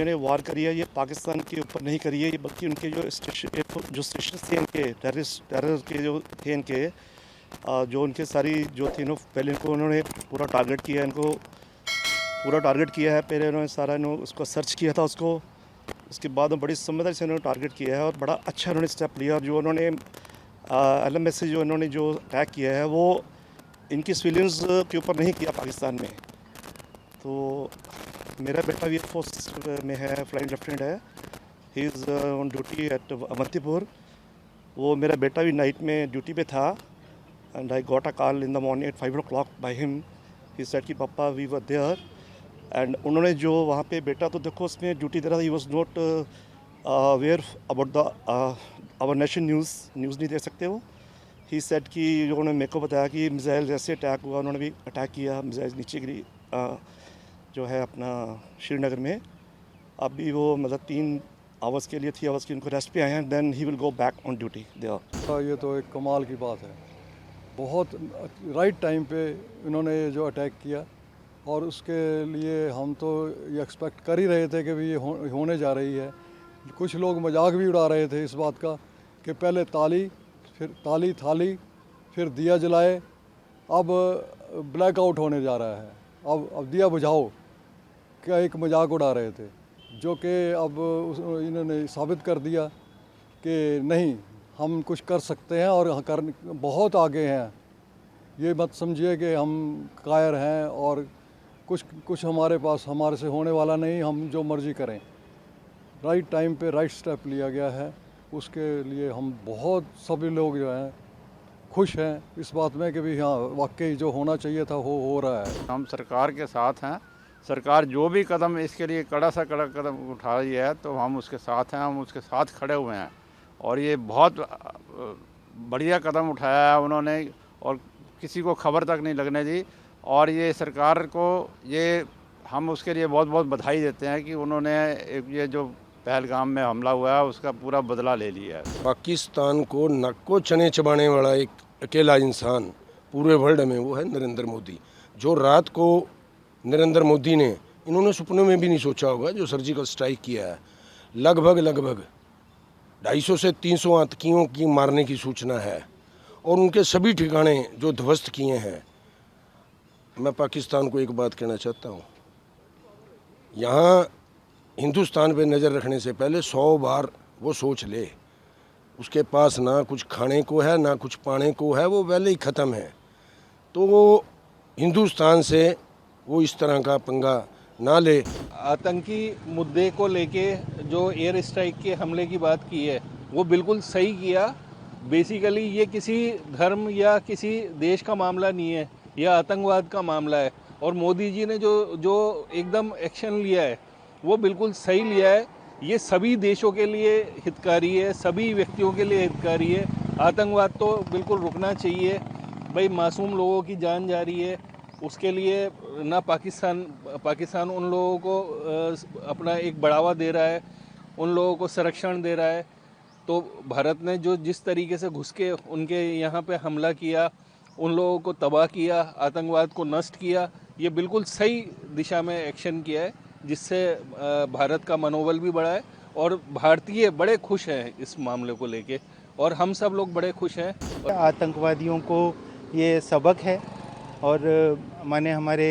India ने वार करी है ये पाकिस्तान के ऊपर नहीं करी है, ये बल्कि उनके जो स्टेशन थे इनके टेरर के जो थे इनके जो उनके सारी जो थी नो, पहले इनको उन्होंने पूरा टारगेट किया, इनको पूरा टारगेट किया है। पहले उन्होंने सारा उसको सर्च किया था उसको, उसके बाद बड़ी समझदारी से उन्होंने टारगेट किया है और बड़ा अच्छा उन्होंने स्टेप लिया। और जो उन्होंने LMS से जो उन्होंने जो अटैक किया है वो इनकी सिविलियंस के ऊपर नहीं किया पाकिस्तान में। तो मेरा बेटा भी एयरफोर्स में है, फ्लाइंग लेफ्टिनेंट है, he is on duty at Avantipur. वो मेरा बेटा भी नाइट में ड्यूटी पे था and I got a call in the morning at 5 o'clock by him. He said कि पापा वी वर देयर एंड उन्होंने जो वहाँ पे बेटा तो देखो उसमें ड्यूटी दे रहा था, he was not aware about the our nation news नहीं देख सकते वो। ही सेड कि जो उन्होंने मेरे को बताया कि मिसाइल जैसे अटैक हुआ उन्होंने भी अटैक किया, मिसाइल नीचे गिरी जो है अपना श्रीनगर में। अभी वो मतलब 3 आवर्स के लिए 3 आवर्स की उनको रेस्ट पे आए हैं, then he will go back on duty there. ये तो एक कमाल की बात है, बहुत राइट टाइम पे इन्होंने ये जो अटैक किया और उसके लिए हम तो ये एक्सपेक्ट कर ही रहे थे कि भी ये होने जा रही है। कुछ लोग मजाक भी उड़ा रहे थे इस बात का कि पहले ताली, फिर ताली थाली, फिर दिया जलाए, अब ब्लैकआउट होने जा रहा है, अब दिया बुझाओ, क्या एक मजाक उड़ा रहे थे, जो कि अब इन्होंने साबित कर दिया कि नहीं, हम कुछ कर सकते हैं और कर बहुत आगे हैं। ये मत समझिए कि हम कायर हैं और कुछ हमारे पास हमारे से होने वाला नहीं, हम जो मर्ज़ी करें। राइट टाइम पे राइट स्टेप लिया गया है, उसके लिए हम बहुत सभी लोग जो हैं खुश हैं इस बात में कि भी हाँ वाकई जो होना चाहिए था वो हो रहा है। हम सरकार के साथ हैं, सरकार जो भी कदम इसके लिए कड़ा कदम उठा रही है तो हम उसके साथ हैं, हम उसके साथ खड़े हुए हैं। और ये बहुत बढ़िया कदम उठाया है उन्होंने और किसी को खबर तक नहीं लगने दी। और ये सरकार को ये हम उसके लिए बहुत बहुत बधाई देते हैं कि उन्होंने ये जो पहलगाम में हमला हुआ है उसका पूरा बदला ले लिया है। पाकिस्तान को नक को चने चबाने वाला एक अकेला इंसान पूरे वर्ल्ड में वो है नरेंद्र मोदी। जो रात को नरेंद्र मोदी ने, इन्होंने सपनों में भी नहीं सोचा होगा, जो सर्जिकल स्ट्राइक किया है, लगभग 250 से 300 आतंकियों की मारने की सूचना है और उनके सभी ठिकाने जो ध्वस्त किए हैं। मैं पाकिस्तान को एक बात कहना चाहता हूँ, यहाँ हिंदुस्तान पे नज़र रखने से पहले 100 बार वो सोच ले। उसके पास ना कुछ खाने को है ना कुछ पाने को है, वो पहले ही ख़त्म है। तो वो हिंदुस्तान से वो इस तरह का पंगा ना ले। आतंकी मुद्दे को लेके जो एयर स्ट्राइक के हमले की बात की है वो बिल्कुल सही किया। बेसिकली ये किसी धर्म या किसी देश का मामला नहीं है, यह आतंकवाद का मामला है। और मोदी जी ने जो एकदम एक्शन लिया है वो बिल्कुल सही लिया है। ये सभी देशों के लिए हितकारी है, सभी व्यक्तियों के लिए हितकारी है। आतंकवाद तो बिल्कुल रुकना चाहिए भाई, मासूम लोगों की जान जा रही है, उसके लिए ना पाकिस्तान उन लोगों को अपना एक बढ़ावा दे रहा है, उन लोगों को संरक्षण दे रहा है। तो भारत ने जो जिस तरीके से घुस के उनके यहाँ पे हमला किया, उन लोगों को तबाह किया, आतंकवाद को नष्ट किया, ये बिल्कुल सही दिशा में एक्शन किया है, जिससे भारत का मनोबल भी बढ़ा है और भारतीय बड़े खुश हैं इस मामले को लेके और हम सब लोग बड़े खुश हैं। आतंकवादियों को ये सबक है और माने हमारे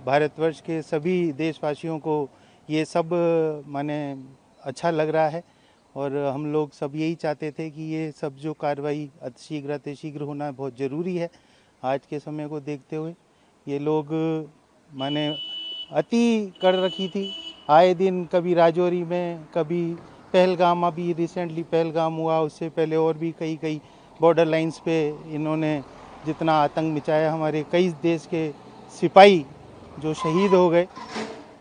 भारतवर्ष के सभी देशवासियों को ये सब माने अच्छा लग रहा है और हम लोग सब यही चाहते थे कि ये सब जो कार्रवाई अतिशीघ्र होना बहुत ज़रूरी है। आज के समय को देखते हुए ये लोग माने अति कर रखी थी, आए दिन कभी राजौरी में, कभी पहलगाम, अभी रिसेंटली पहलगाम हुआ, उससे पहले और भी कई बॉर्डर लाइंस पे इन्होंने जितना आतंक मचाया, हमारे कई देश के सिपाही जो शहीद हो गए।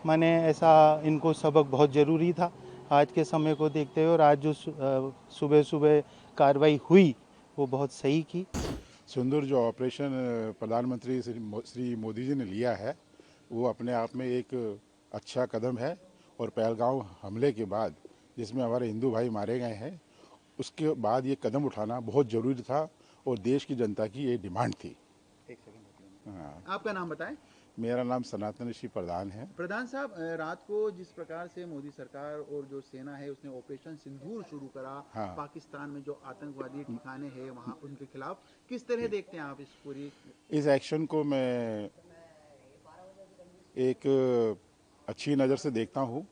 माने ऐसा इनको सबक बहुत ज़रूरी था आज के समय को देखते हुए। और आज जो सुबह कार्रवाई हुई वो बहुत सही की। सुंदर जो ऑपरेशन प्रधानमंत्री श्री मोदी जी ने लिया है वो अपने आप में एक अच्छा कदम है। और पहलगाम हमले के बाद जिसमें हमारे हिंदू भाई मारे गए हैं, उसके बाद ये कदम उठाना बहुत ज़रूरी था और देश की जनता की ये डिमांड थी। हाँ। आपका नाम बताएं। मेरा नाम सनातन ऋषि प्रधान है। प्रधान साहब, रात को जिस प्रकार से मोदी सरकार और जो सेना है उसने ऑपरेशन सिंदूर शुरू करा, हाँ। पाकिस्तान में जो आतंकवादी ठिकाने हैं वहाँ उनके खिलाफ, किस तरह देखते हैं आप इस पूरी? इस एक्शन को मैं एक अच्छी नज़र से देखता हूँ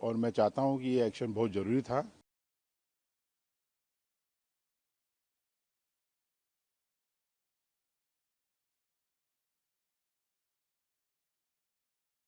और मैं चाहता हूँ कि ये एक्शन बहुत ज़रूरी था।